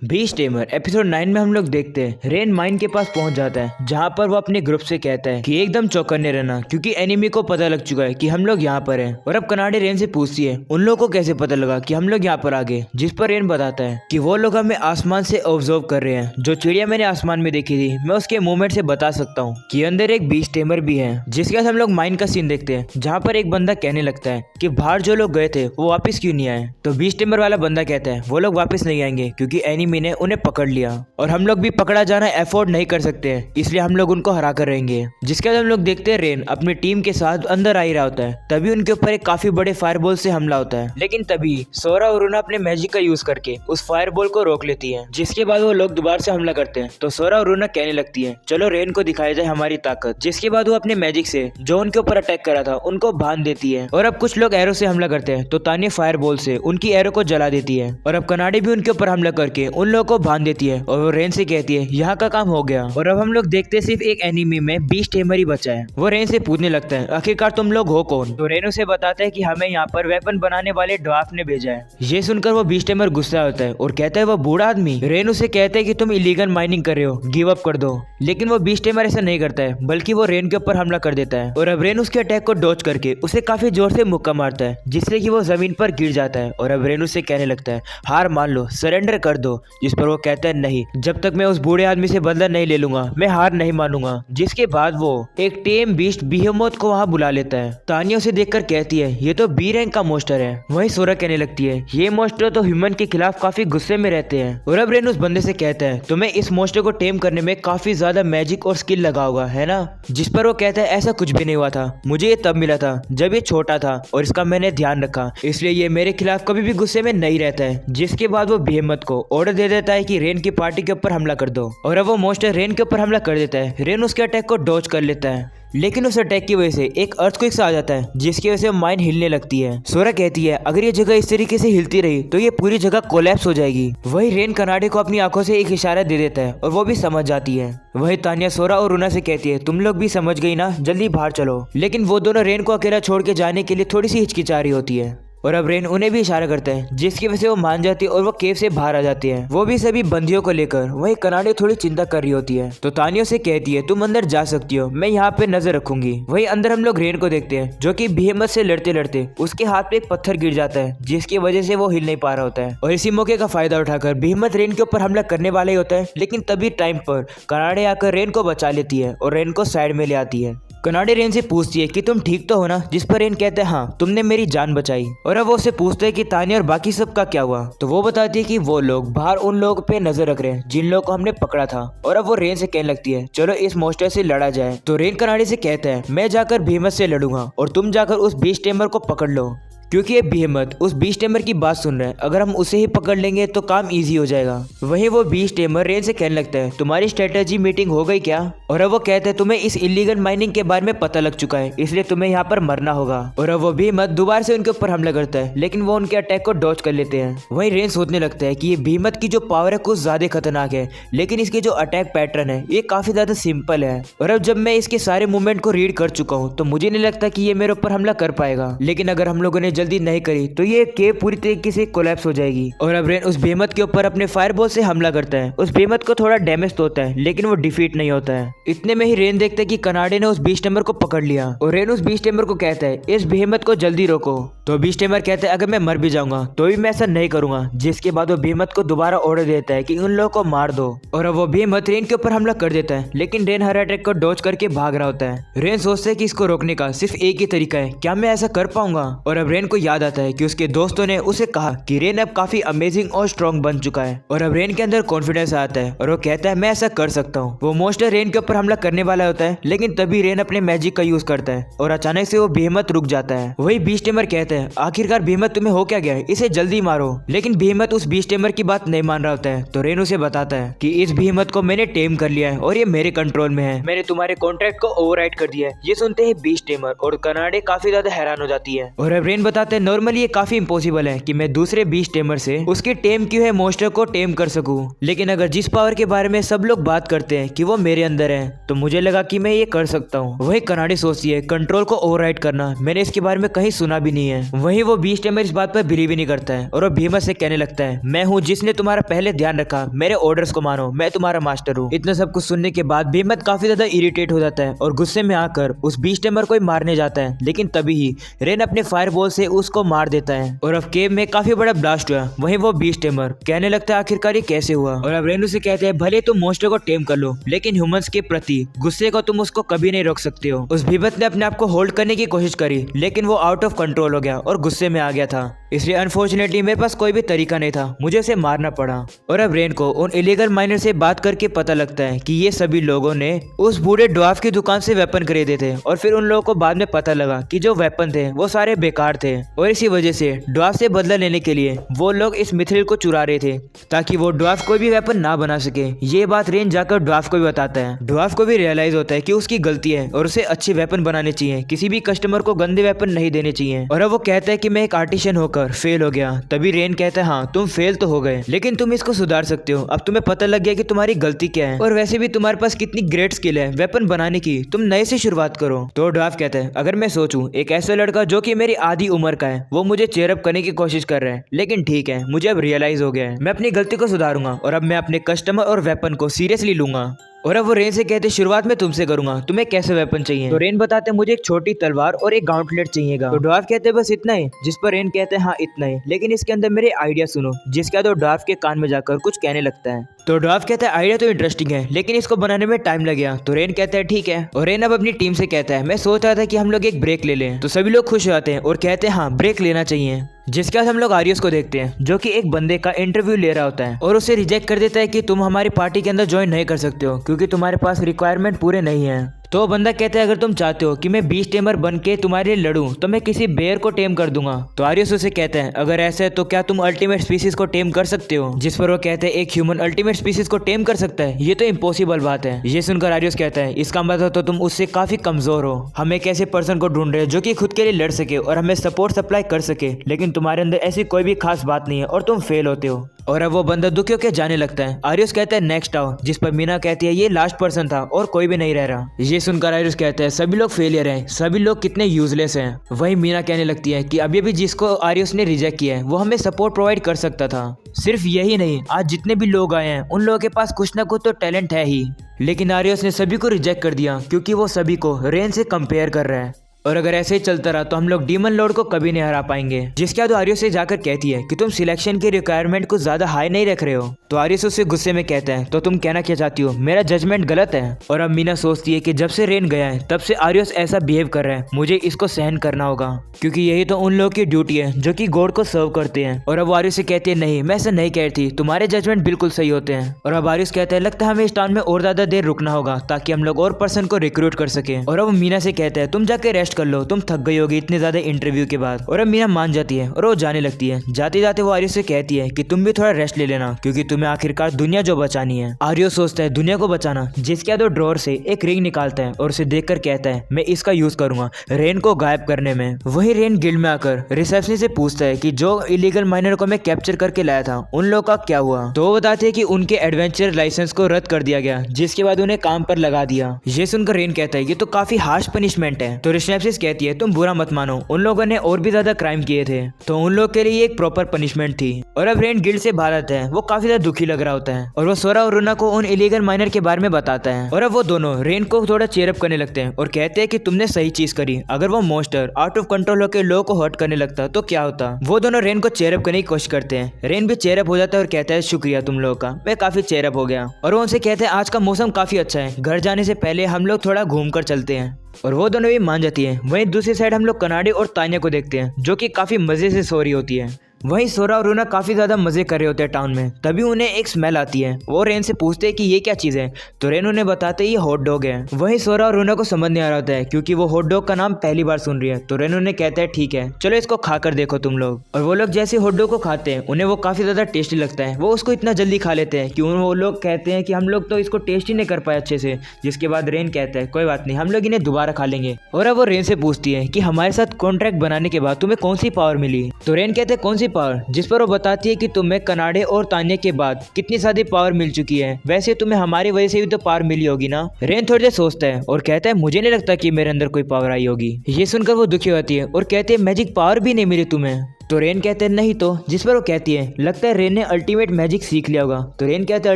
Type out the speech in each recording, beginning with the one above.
Beast tamer episode 9 में हम लोग देखते हैं रेन माइन के पास पहुंच जाता है, जहां पर वो अपने ग्रुप से कहता है कि एकदम चौकन्ने रहना क्योंकि एनिमी को पता लग चुका है कि हम लोग यहाँ पर हैं। और अब कनाडे रेन से पूछती है उन लोगों को कैसे पता लगा कि हम लोग यहाँ पर आ गए, जिस पर रेन बताता है कि वो लोग हमें आसमान से ऑब्जर्व कर रहे हैं। जो चिड़िया मैंने आसमान में देखी थी मैं उसके मूवमेंट से बता सकता हूँ कि अंदर एक बीस्ट टेमर भी है। जिसके बाद हम लोग माइन का सीन देखते हैं, जहाँ पर एक बंदा कहने लगता है कि बाहर जो लोग गए थे वो वापस क्यों नहीं आए। तो बीस्ट टेमर वाला बंदा कहता है वो लोग वापस नहीं आएंगे क्योंकि एनिमी ने उन्हें पकड़ लिया और हम लोग भी पकड़ा जाना अफोर्ड नहीं कर सकते हैं, इसलिए हम लोग उनको हरा कर रहेंगे। जिसके बाद हम लोग देखते हैं रेन अपनी टीम के साथ अंदर आ ही रहा होता है। तभी उनके ऊपर एक काफी बड़े फायरबॉल से हमला होता है, लेकिन तभी सोरा और रूना अपने मैजिक का यूज करके उस फायरबॉल को रोक लेती है। जिसके बाद वो लोग दोबारा से हमला करते हैं तो सोरा और रूना कहने लगती है चलो रेन को दिखाई जाए हमारी ताकत। जिसके बाद वो अपने मैजिक से जो उनके ऊपर अटैक करा था उनको बांध देती है। और अब कुछ लोग एरो से हमला करते हैं तो तानिया फायरबॉल से उनकी एरो को जला देती है। और अब कनाडे भी उनके ऊपर हमला करके उन लोगों को बांध देती है और वो रेन से कहती है यहाँ का काम हो गया। और अब हम लोग देखते सिर्फ एक एनिमी में बीस्ट टेमर ही बचा है। वो रेन से पूछने लगता है आखिरकार तुम लोग हो कौन। तो रेन उसे बताता है कि हमें यहाँ पर वेपन बनाने वाले ड्वार्फ ने भेजा है। ये सुनकर वो बीस्ट टेमर गुस्सा होता है और कहता है वो बूढ़ा आदमी। रेन उसे कहता है कि तुम इलीगल माइनिंग कर रहे हो, गिव अप कर दो। लेकिन वो बीस्ट टेमर ऐसा नहीं करता है, बल्कि वो रेन के ऊपर हमला कर देता है। और अब रेन उसके अटैक को डॉज करके उसे काफी जोर से मुक्का मारता है, जिससे कि वो जमीन पर गिर जाता है। और अब रेन उसे कहने लगता है हार मान लो, सरेंडर कर दो। जिस पर वो कहता है नहीं, जब तक मैं उस बूढ़े आदमी से बदला नहीं ले लूंगा मैं हार नहीं मानूंगा। जिसके बाद वो एक टेम बीस्ट बिहेमोथ को वहां बुला लेता है। तानिया उसे देखकर कहती है ये तो बी रैंक का मोस्टर है। वहीं सोरा कहने लगती है ये मोस्टर तो ह्यूमन के खिलाफ काफी गुस्से में रहते हैं। और अब रेन उस बंदे से कहता है तुम्हें इस मोस्टर को टेम करने में काफी ज्यादा मैजिक और स्किल लगा होगा है ना। जिस पर वो कहता है ऐसा कुछ भी नहीं हुआ था, मुझे ये तब मिला था जब ये छोटा था और इसका मैंने ध्यान रखा, इसलिए ये मेरे खिलाफ कभी भी गुस्से में नहीं रहता है। जिसके बाद वो बिहेमोथ को ऑर्डर दे देता है कि रेन की पार्टी के ऊपर हमला कर दो। और अब वो मोस्टर रेन के ऊपर हमला कर देता है। रेन उसके अटैक को डॉज कर लेता है, लेकिन उस अटैक की वजह से एक अर्थक्वेक सा आ जाता है, जिसकी वजह से माइन हिलने लगती है। सोरा कहती है अगर ये जगह इस तरीके से हिलती रही तो ये पूरी जगह कोलैप्स हो जाएगी। वही रेन कनाडे को अपनी आंखों से एक इशारा दे देता है और वो भी समझ जाती है। वही तानिया सोरा और रूना से कहती है तुम लोग भी समझ गई ना, जल्दी बाहर चलो। लेकिन वो दोनों रेन को अकेला छोड़ के जाने के लिए थोड़ी सी हिचकिचा रही होती है। और अब रेन उन्हें भी इशारा करता है, जिसकी वजह से वो मान जाती है और वो केव से बाहर आ जाती है, वो भी सभी बंदियों को लेकर। वही कनाडे थोड़ी चिंता कर रही होती है तो तानिया से कहती है तुम अंदर जा सकती हो, मैं यहाँ पे नजर रखूंगी। वही अंदर हम लोग रेन को देखते हैं जो कि बिहेमोथ से लड़ते लड़ते उसके हाथ पे एक पत्थर गिर जाता है, जिसकी वजह से वो हिल नहीं पा रहा होता है। और इसी मौके का फायदा उठाकर बिहेमोथ रेन के ऊपर हमला करने वाला ही होता है, लेकिन तभी टाइम पर कनाडे आकर रेन को बचा लेती है और रेन को साइड में ले आती है। कनाडे रेन से पूछती है कि तुम ठीक तो हो ना। जिस पर रेन कहते हैं हाँ, तुमने मेरी जान बचाई। और अब वो उससे पूछते है कि तानिया और बाकी सब का क्या हुआ। तो वो बताती है कि वो लोग बाहर उन लोगों पे नजर रख रहे हैं जिन लोगों को हमने पकड़ा था। और अब वो रेन से कहने लगती है चलो इस मोस्टर से लड़ा जाए। तो रेन कनाडे से कहता है मैं जाकर बिहेमोथ से लड़ूंगा और तुम जाकर उस बीस्ट टेमर को पकड़ लो, क्योंकि ये बिहेमोथ उस बीस्ट टेमर की बात सुन रहा है। अगर हम उसे ही पकड़ लेंगे तो काम इजी हो जाएगा। वहीं वो बीस्ट टेमर रेन से कहने लगता है तुम्हारी स्ट्रेटेजी मीटिंग हो गई क्या। और अब वो कहते हैं तुम्हें इस इलीगल माइनिंग के बारे में पता लग चुका है, इसलिए तुम्हें यहाँ पर मरना होगा। और अब वो बिहेमोथ दोबारा से उनके ऊपर हमला करता है, लेकिन वो उनके अटैक को डॉज कर लेते हैं। वहीं रेन सोचने लगता है कि ये बिहेमोथ की जो पावर है कुछ ज्यादा खतरनाक है, लेकिन इसके जो अटैक पैटर्न है ये काफी ज्यादा सिंपल है। और अब जब मैं इसके सारे मूवमेंट को रीड कर चुका हूँ तो मुझे नहीं लगता कि ये मेरे ऊपर हमला कर पाएगा। लेकिन अगर हम लोगों ने जल्दी नहीं करी तो ये केव पूरी तरीके से कोलैप्स हो जाएगी। और अब रेन उस बिहेमोथ के ऊपर अपने फायरबॉल से हमला करता है। उस बिहेमोथ को थोड़ा डैमेज तो होता है, लेकिन वो डिफीट नहीं होता है। इतने में ही रेन देखता है कि कनाडे ने उस बीस्ट टेमर को पकड़ लिया। और रेन उस बीस्ट टेमर को कहता है इस बिहेमोथ को जल्दी रोको। तो बीस्ट टेमर कहता है अगर मैं मर भी जाऊंगा तो भी मैं ऐसा नहीं करूंगा। जिसके बाद वो बिहेमोथ को दोबारा ऑर्डर देता है कि उन लोगों को मार दो। और अब वो बिहेमोथ रेन के ऊपर हमला कर देता है, लेकिन रेन हर अटैक को डॉज करके भाग रहा होता है। रेन सोचता है कि इसको रोकने का सिर्फ एक ही तरीका है, क्या मैं ऐसा कर पाऊंगा। और अब रेन को याद आता है कि उसके दोस्तों ने उसे कहा कि रेन अब काफी अमेजिंग और स्ट्रॉन्ग बन चुका है। और अब रेन के अंदर कॉन्फिडेंस आता है और वो कहता है मैं ऐसा कर सकता हूँ। वो मोस्टर रेन के ऊपर हमला करने वाला होता है, लेकिन तभी रेन अपने मैजिक का यूज करता है और अचानक से वो बिहेमोथ रुक जाता है। वही बीस्ट टेमर कहता है आखिरकार बिहेमोथ तुम्हें हो क्या गया है, इसे जल्दी मारो। लेकिन बिहेमोथ उस बीस्ट टेमर की बात नहीं मान रहा होता है। तो रेन उसे बताता है कि इस बिहेमोथ को मैंने टेम कर लिया है और ये मेरे कंट्रोल में है, मैंने तुम्हारे कॉन्ट्रैक्ट को ओवरराइड कर दिया है। ये सुनते ही बीस्ट टेमर और कनाडे काफी ज्यादा हैरान हो जाती है। और अब रेन बताते हैं नॉर्मली ये काफी इम्पॉसिबल है कि मैं दूसरे बीस्ट टेमर से उसकी टेम क्यों है मॉन्स्टर को टेम कर सकूं, लेकिन अगर जिस पावर के बारे में सब लोग बात करते हैं कि वो मेरे अंदर है तो मुझे लगा कि मैं ये कर सकता हूँ। वही कनाडी सोचती है कंट्रोल को ओवरराइड करना, मैंने इसके बारे में कहीं सुना भी नहीं है। वही वो बीस्ट टेमर इस बात पर बिलीव ही नहीं करता है और वो भीमत से कहने लगता है मैं हूँ जिसने तुम्हारा पहले ध्यान रखा, मेरे ऑर्डर्स को मानो, मैं तुम्हारा मास्टर हूँ। इतना सब कुछ सुनने के बाद भीमत काफी ज्यादा इरिटेट हो जाता है और गुस्से में आकर उस बीस्ट टेमर को मारने जाता है, लेकिन तभी ही रेन अपने फायरबॉल से उसको मार देता है और अब केव में काफी बड़ा ब्लास्ट हुआ। वहीं वो बीस्ट टेमर कहने लगता है आखिरकार ये कैसे हुआ, और अब रेन उसे कहते हैं भले तुम मॉन्स्टर को टेम कर लो लेकिन ह्यूमंस के प्रति गुस्से को तुम उसको कभी नहीं रोक सकते हो। उस भीमत ने अपने आप को होल्ड करने की कोशिश करी लेकिन वो आउट ऑफ कंट्रोल हो गया और गुस्से में आ गया था, इसलिए अनफॉर्चुनेटली मेरे पास कोई भी तरीका नहीं था, मुझे उसे मारना पड़ा। और अब रेन को उन इलीगल माइनर से बात करके पता लगता है कि ये सभी लोगों ने उस बूढ़े ड्वार्फ की दुकान से वेपन खरीदे थे और फिर उन लोगों को बाद में पता लगा कि जो वेपन थे वो सारे बेकार थे और इसी वजह से ड्वार्फ से बदला लेने के लिए वो लोग इस मिथ्रिल को चुरा रहे थे ताकि वो ड्वार्फ कोई भी वेपन ना बना सके। ये बात रेन जाकर ड्वार्फ को भी बताता है। ड्वार्फ को भी रियलाइज होता है कि उसकी गलती है और उसे अच्छे वेपन बनाने चाहिए, किसी भी कस्टमर को गंदे वेपन नहीं देने चाहिए। और अब वो कहता है कि मैं एक आर्टिशियन होकर फेल हो गया। तभी रेन कहता है हाँ तुम फेल तो हो गए लेकिन तुम इसको सुधार सकते हो, अब तुम्हें पता लग गया कि तुम्हारी गलती क्या है और वैसे भी तुम्हारे पास कितनी ग्रेट स्किल है वेपन बनाने की, तुम नए से शुरुआत करो। तो ड्वार्फ कहता है अगर मैं सोचूं एक ऐसा लड़का जो कि मेरी आधी उम्र का है वो मुझे चेयर अप करने की कोशिश कर रहा है, लेकिन ठीक है मुझे अब रियलाइज हो गया है, मैं अपनी गलती को सुधारूंगा और अब मैं अपने कस्टमर और वेपन को सीरियसली लूंगा। और अब वो रेन से कहते शुरुआत में तुमसे करूंगा, तुम्हें कैसे वेपन चाहिए? तो रेन बताते मुझे एक छोटी तलवार और एक गाउंटलेट चाहिएगा। तो ड्वार्फ कहते बस इतना ही, जिस पर रेन कहते हैं हाँ इतना ही, लेकिन इसके अंदर मेरे आइडिया सुनो। जिसके बाद वो ड्वार्फ के कान में जाकर कुछ कहने लगता है। तो ड्वार्फ कहता है आइडिया तो इंटरेस्टिंग है लेकिन इसको बनाने में टाइम लगेगा। तो रेन कहता है ठीक है। और रेन अब अपनी टीम से कहता है मैं सोच रहा था कि हम लोग एक ब्रेक ले लें। तो सभी लोग खुश हो जाते हैं और कहते हैं हाँ ब्रेक लेना चाहिए। जिसके बाद हम लोग आरियस को देखते हैं जो कि एक बंदे का इंटरव्यू ले रहा होता है और उसे रिजेक्ट कर देता है कि तुम हमारी पार्टी के अंदर ज्वाइन नहीं कर सकते हो क्योंकि तुम्हारे पास रिक्वायरमेंट पूरे नहीं है। तो वो बंदा कहता है अगर तुम चाहते हो कि मैं बीस्ट टेमर बन के तुम्हारे लिए लड़ूं तो मैं किसी बेयर को टेम कर दूंगा। तो आरियस उसे कहता है अगर ऐसा है तो क्या तुम अल्टीमेट स्पीसीज को टेम कर सकते हो? जिस पर वो कहते हैं एक ह्यूमन अल्टीमेट स्पीसीज को टेम कर सकता है, ये तो इम्पॉसिबल बात है। ये सुनकर आरियस कहता है इसका मतलब तो तुम उससे काफी कमजोर हो, हम एक ऐसे पर्सन को ढूंढ रहे हैं जो कि खुद के लिए लड़ सके और हमें सपोर्ट सप्लाई कर सके, लेकिन तुम्हारे अंदर ऐसी कोई भी खास बात नहीं है और तुम फेल होते हो। और अब वो बंदा दुखी होकर जाने लगता है। आरियस कहता है नेक्स्ट आओ, जिस पर मीना कहती है ये लास्ट पर्सन था और कोई भी नहीं रह रहा। ये सुनकर आरियस कहता है सभी लोग फेलियर हैं, सभी लोग कितने यूजलेस हैं। वही मीना कहने लगती है कि अभी भी जिसको आरियस ने रिजेक्ट किया है वो हमें सपोर्ट प्रोवाइड कर सकता था। सिर्फ यही नहीं, आज जितने भी लोग आए हैं उन लोगों के पास कुछ ना कुछ तो टैलेंट है ही, लेकिन आरियस ने सभी को रिजेक्ट कर दिया क्योंकि वो सभी को रेन से कंपेयर कर रहा है। और अगर ऐसे ही चलता रहा तो हम लोग डीमन लॉर्ड को कभी नहीं हरा पाएंगे। जिसके बाद आरियस से जाकर कहती है कि तुम सिलेक्शन की रिक्वायरमेंट को ज्यादा हाई नहीं रख रहे हो। तो आरियस उससे गुस्से में कहता है तो तुम कहना क्या चाहती हो, मेरा जजमेंट गलत है? और अब मीना सोचती है कि जब से रेन गया है तब से आरियस ऐसा बिहेव कर रहा है, मुझे इसको सहन करना होगा क्योंकि यही तो उन लोगों की ड्यूटी है जो कि गॉड को सर्व करते हैं। और अब आरियस से कहती है नहीं मैं ऐसा नहीं कहती, तुम्हारे जजमेंट बिल्कुल सही होते हैं। और अब आरियस कहता है लगता है हमें इस टाउन में और ज्यादा देर रुकना होगा ताकि हम लोग और पर्सन को रिक्रूट कर सके। और अब मीना से कहता है तुम जाके रेस्ट कर लो, तुम थक गई होगी इतने ज्यादा इंटरव्यू के बाद। और अब मीना मान जाती है और वो जाने लगती है। जाते जाते वो आरियस से कहती है कि तुम भी थोड़ा रेस्ट ले लेना क्योंकि तुम्हें आखिरकार दुनिया जो बचानी है। आरियस सोचता है दुनिया को बचाना, जिसके बाद वो ड्रॉअर से एक रिंग निकालता है और उसे देखकर कहता है मैं इसका यूज करूंगा रेन को गायब करने में। वही रेन गिल्ड में आकर रिसेप्शनिस्ट से पूछता है कि जो इलीगल माइनर को मैं कैप्चर करके लाया था उन लोगों का क्या हुआ। तो वो बताते हैं कि उनके एडवेंचर लाइसेंस को रद्द कर दिया गया, जिसके बाद उन्हें काम पर लगा दिया। ये सुनकर रेन कहता है ये तो काफी हार्श पनिशमेंट है। तो रिसेप्शनिस्ट कहती है तुम बुरा मत मानो, उन लोगों ने और भी ज्यादा क्राइम किए थे तो उन लोगों के लिए एक प्रॉपर पनिशमेंट थी। और अब रेन गिल्ड से बाहर आता है, वो काफी ज्यादा दुखी लग रहा होता है और वो सोरा और रूना को उन इलीगल माइनर के बारे में बताता है। और अब वो दोनों रेन को थोड़ा चेयर अप करने लगते हैं और कहते हैं कि तुमने सही चीज करी, अगर वो मॉन्स्टर आउट ऑफ कंट्रोल होकर लोगों को हर्ट करने लगता तो क्या होता। वो दोनों रेन को चेयर अप करने की कोशिश करते हैं। रेन भी चेयर अप हो जाता है और कहता है शुक्रिया तुम लोगों का, मैं काफी चेयर अप हो गया। और वो उनसे कहते हैं आज का मौसम काफी अच्छा है, घर जाने से पहले हम लोग थोड़ा घूम कर चलते हैं। और वो दोनों भी मान जाती है। वहीं दूसरी साइड हम लोग कनाडी और तान्या को देखते हैं जो कि काफी मजे से सो रही होती है। वहीं सोरा और रूना काफी ज्यादा मजे कर रहे होते हैं टाउन में। तभी उन्हें एक स्मेल आती है। वो रेन से पूछते हैं कि ये क्या चीज है, तो रेन उन्हें बताते ये हॉट डॉग है। वहीं सोरा और रूना को समझ नहीं आ रहा होता है क्योंकि वो हॉट डॉग का नाम पहली बार सुन रही है। तो रेन उन्हें कहता है ठीक है चलो इसको खाकर देखो तुम लोग। और वो लोग जैसे हॉट डॉग को खाते हैं उन्हें वो काफी ज्यादा टेस्टी लगता है। वो उसको इतना जल्दी खा लेते हैं कि वो लोग कहते हैं कि हम लोग तो इसको टेस्ट ही नहीं कर पाए अच्छे से। जिसके बाद रेन कहता है कोई बात नहीं, हम लोग इन्हें दोबारा खा लेंगे। और अब वो रेन से पूछती है कि हमारे साथ कॉन्ट्रैक्ट बनाने के बाद तुम्हें कौन सी पावर मिली। तो रेन कहते हैं कौन सी पावर, जिस पर वो बताती है कि तुम्हें कनाडे और तान्या के बाद कितनी सारी पावर मिल चुकी है। वैसे तुम्हें हमारी वजह से भी तो पावर मिली होगी ना। रेन थोड़ी देर सोचता है और कहता है मुझे नहीं लगता कि मेरे अंदर कोई पावर आई होगी। ये सुनकर वो दुखी होती है और कहती है मैजिक पावर भी नहीं मिली तुम्हें। तो रेन कहते हैं नहीं तो, जिस पर वो कहती है लगता है रेन ने अल्टीमेट मैजिक सीख लिया होगा। तो रेन कहते हैं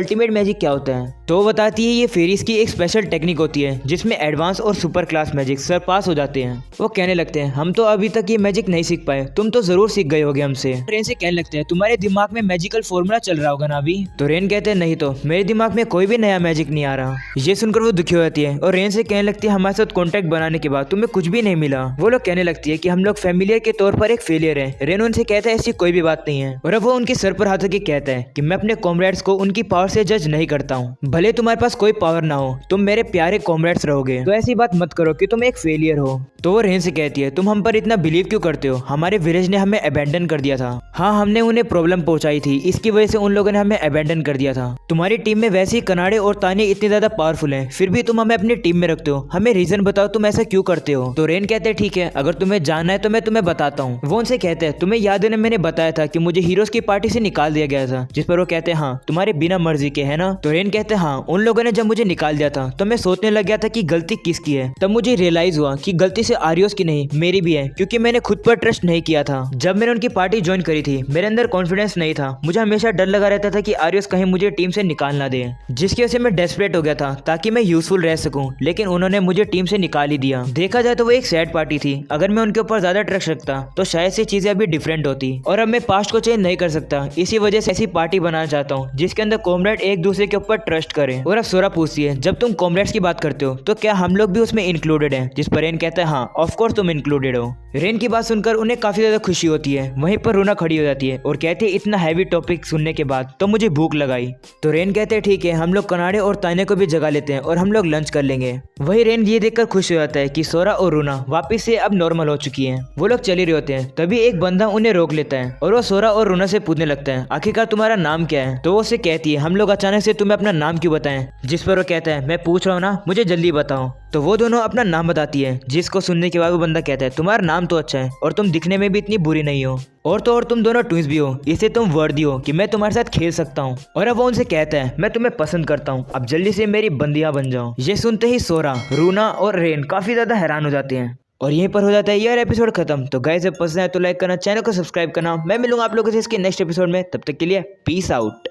अल्टीमेट मैजिक क्या होता है। तो वो बताती है ये फेरीज की एक स्पेशल टेक्निक होती है जिसमें एडवांस और सुपर क्लास मैजिक सरपास हो जाते हैं। वो कहने लगते हैं हम तो अभी तक ये मैजिक नहीं सीख पाए, तुम तो जरूर सीख गए होगे हमसे। रेन से कहने लगते हैं तुम्हारे दिमाग में मैजिकल फॉर्मूला चल रहा होगा ना अभी। तो रेन कहते हैं नहीं तो, मेरे दिमाग में कोई भी नया मैजिक नहीं आ रहा। ये सुनकर वो दुखी हो जाती है और रेन से कहने लगती है हमारे साथ कॉन्टैक्ट बनाने के बाद तुम्हें कुछ भी नहीं मिला। वो लोग कहने लगती है कि हम लोग फेमिलियर के तौर पर एक फेलियर है। रेन उनसे कहता है ऐसी कोई भी बात नहीं है। और अब वो उनके सर पर हाथ रख के कहता है कि मैं अपने कॉमरेड्स को उनकी पावर से जज नहीं करता हूँ। भले तुम्हारे पास कोई पावर ना हो, तुम मेरे प्यारे कॉमरेड्स रहोगे। तो ऐसी बात मत करो कि तुम एक फेलियर हो। तो वो रेन से कहती है तुम हम पर इतना बिलीव क्यों करते हो, हमारे विलेज ने हमें अबेंडन कर दिया था। हाँ हमने उन्हें प्रॉब्लम पहुंचाई थी, इसकी वजह से उन लोगों ने हमें अबेंडन कर दिया था। तुम्हारी टीम में वैसे ही कनाडे और तान्या इतनी ज्यादा पावरफुल हैं, फिर भी तुम हमें अपनी टीम में रखते हो। हमें रीजन बताओ तुम ऐसा क्यों करते हो। तो रेन कहते हैं ठीक है अगर तुम्हें जानना है तो मैं तुम्हें बताता हूँ। वो उनसे कहते हैं तुम्हें याद है ना मैंने बताया था कि मुझे हीरोज की पार्टी से निकाल दिया गया था। जिस पर वो कहते हैं हाँ तुम्हारे बिना मर्जी के है ना। तो रेन कहते हैं हाँ उन लोगों ने जब मुझे निकाल दिया था तो मैं सोचने लग गया था कि गलती किसकी है। तब मुझे रियलाइज हुआ कि गलती से आर्योस की नहीं मेरी भी है, क्योंकि मैंने खुद पर ट्रस्ट नहीं किया था। जब मैंने उनकी पार्टी ज्वाइन करी थी मेरे अंदर कॉन्फिडेंस नहीं था। मुझे हमेशा डर लगा रहता था कि आर्योस कहीं मुझे टीम से निकाल ना दे, जिसकी वजह से मैं डेस्परेट हो गया था ताकि मैं यूजफुल रह सकूं। लेकिन उन्होंने मुझे टीम से निकाल ही दिया। देखा जाए तो वो एक सैड पार्टी थी। अगर मैं उनके ऊपर ज्यादा ट्रस्ट रखता तो शायद से चीजें अभी डिफरेंट होती। और अब मैं पास्ट को चेंज नहीं कर सकता, इसी वजह से ऐसी पार्टी बनाना चाहता हूँ जिसके अंदर कॉमरेड एक दूसरे के ऊपर ट्रस्ट करें। और अब सोरा पूछती है जब तुम कॉमरेड्स की बात करते हो तो क्या हम लोग भी उसमें इंक्लूडेड हैं। जिस पर रेन कहता है हाँ ऑफ कोर्स तुम इंक्लूडेड हो। रेन की बात सुनकर उन्हें काफी ज्यादा खुशी होती है। वहीं पर रूना खड़ी हो जाती है और कहती है इतना हैवी टॉपिक सुनने के बाद तो मुझे भूख लगाई। तो रेन कहते हैं ठीक है हम लोग कनाडे और तान्या को भी जगा लेते हैं और हम लोग लंच कर लेंगे। वही रेन ये देखकर खुश हो जाता है कि सोरा और रूना वापिस से अब नॉर्मल हो चुकी है। वो लोग चले रहे होते हैं तभी एक बंदा उन्हें रोक लेता है और वो सोरा और रूना से पूछने लगता है आखिरकार तुम्हारा नाम क्या है। तो वो उससे कहती है हम लोग अचानक से तुम्हें अपना नाम क्यों बताएं। जिस पर वो कहता है मैं पूछ रहा हूँ ना, मुझे जल्दी बताओ। तो वो दोनों अपना नाम बताती है, जिसको सुनने के बाद वो बंदा कहता है तुम्हारा नाम तो अच्छा है और तुम दिखने में भी इतनी बुरी नहीं हो, और तो और तुम दोनों ट्विंस भी हो, इससे तुम वर्दी हो कि मैं तुम्हारे साथ खेल सकता हूँ। और अब वो उनसे कहता है मैं तुम्हें पसंद करता हूँ, अब जल्दी से मेरी बंदियां बन जाओ। ये सुनते ही सोरा, रूना और रेन काफी ज्यादा हैरान हो जाते हैं और यहीं पर हो जाता है यह एपिसोड खत्म। तो गाइस जब पसंद है तो लाइक करना, चैनल को सब्सक्राइब करना। मैं मिलूंगा आप लोगों से इसके नेक्स्ट एपिसोड में, तब तक के लिए पीस आउट।